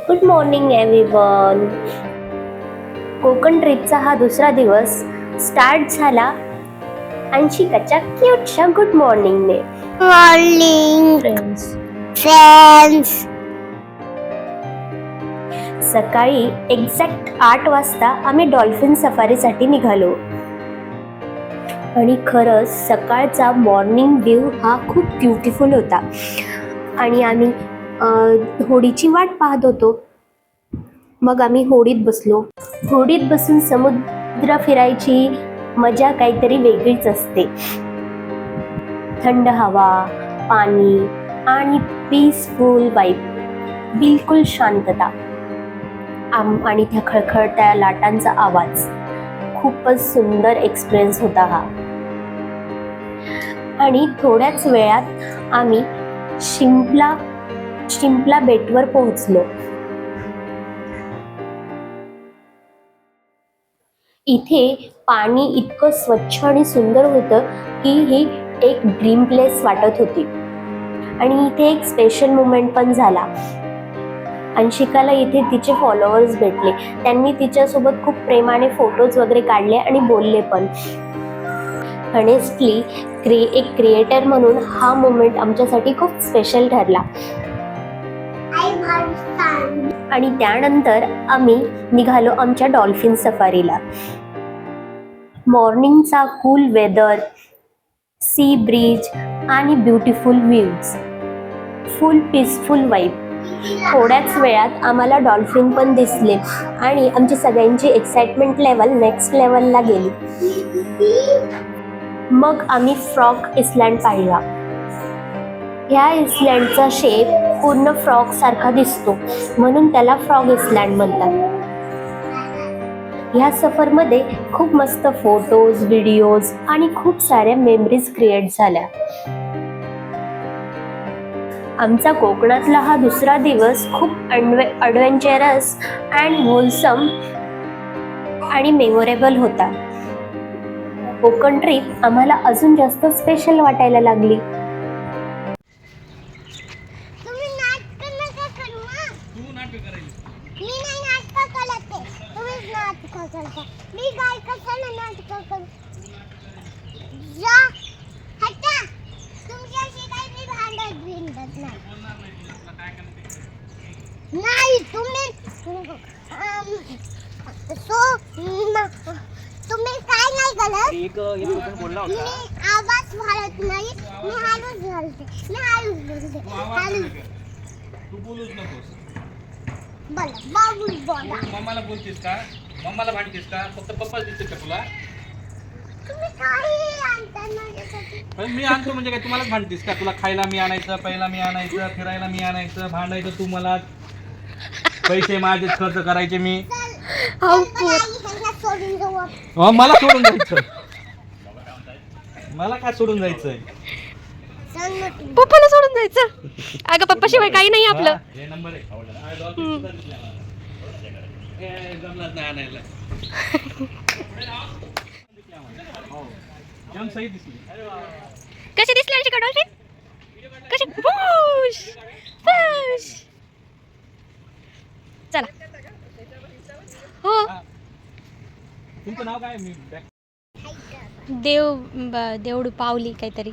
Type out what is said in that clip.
Good morning everyone. Konkan ट्रिपचा हा दुसरा दिवस स्टार्ट झाला अंशिकाच्या क्यूटशा गुड मॉर्निंगने. मॉर्निंग फ्रेंड्स, सकाळी एक्झॅक्ट 8 वाजता आम्ही डॉल्फिन सफारीसाठी निघालो आणि खरंच सकाळचा मॉर्निंग व्ह्यू हा खूप ब्युटिफुल होता आणि आम्ही होडीची वाट पाहत होतो. मग आम्ही होडीत बसलो. होडीत बसून समुद्र फिरायची मजा काहीतरी वेगळीच असते. थंड हवा, पाणी आणि पीसफुल वाईब, बिलकुल शांतता आणि त्या खळखळत्या लाटांचा आवाज. खूपच सुंदर एक्सपिरियन्स होता हा. आणि थोड्याच वेळात आम्ही शिंपला बेटवर पोहोचलो. इथे पाणी इतकं स्वच्छ आणि सुंदर होतं की ही एक ड्रीम प्लेस वाटत होती. आणि इथे एक स्पेशल मुमेंट पण झाला. अंशिकाला इथे तिचे फॉलोअर्स भेटले. त्यांनी तिच्यासोबत खूप प्रेमाने फोटोज वगैरे काढले आणि बोलले पण. हनेस्टली एक क्रिएटर म्हणून हा मोमेंट आमच्यासाठी खूप स्पेशल ठरला. आणि त्यानंतर आम्ही निघालो आमच्या डॉल्फिन सफारीला. मॉर्निंगचा कूल वेदर, सी ब्रीज आणि beautiful views, full peaceful vibe. थोड्याच वेळात आम्हाला डॉल्फिन पण दिसले आणि आमची सगळ्यांची एक्साइटमेंट लेवल नेक्स्ट लेवलला गेली. मग आम्ही फ्रॉग आयलँड पाहिला. ह्या आयलँडचा शेप पूर्ण फ्रॉग सारखा दिसतो म्हणून त्याला फ्रॉग आयलँड म्हणतात. ह्या सफरमध्ये खूप मस्त फोटोज, व्हिडिओज आणि खूप साऱ्या मेमरीज क्रिएट झाल्या. आमचा कोकणातला हा दुसरा दिवस खूप ॲडव्हेंचरस अँड होलसम आणि मेमोरेबल होता. कोकण ट्रिप आम्हाला अजून जास्त स्पेशल वाटायला लागली. तुम्ही नाटक नका करू. तू नाटक करायली. मी नाही नाटक करत आहे. तुम्हीच नाटक करता. मी काय कशाला नाटक करू? जा हटा. तुमच्याशी काही मी भांडत भिंडत नाही. नाही तुम्ही तुम्ही काय नाही करत. मी आवाज वाढत नाही. मी हळूच बोलते. तू बोलूच नकोस. बोला. मम्माला बोलतेस का? मम्माला भांडतेस का? फक्त पप्पाच दिसते का तुला? तुम्ही काही आणता माझ्यासाठी. पण मी आणतो म्हणजे काय तुम्हालाच भांडतेस का? तुला खायला मी आणायचं, प्यायला मी आणायचं, फिरायला मी आणायचं, भांडायचं तू मला, पैसे माझेच खर्च करायचे मी. मला सोडून जायचं. मला काय सोडून जायचंय? पप्पाला सोडून जायचं? अगं पप्पा शिवाय काही नाही आपलं. हे नंबर आहे. जमलाच नाही आणायला. जाम सही दिसली. कशी दिसली अंशिका डॉल्फिन? कशी? Push push. चला. हो. तुमचं नाव काय? मी देवडू पावली काहीतरी.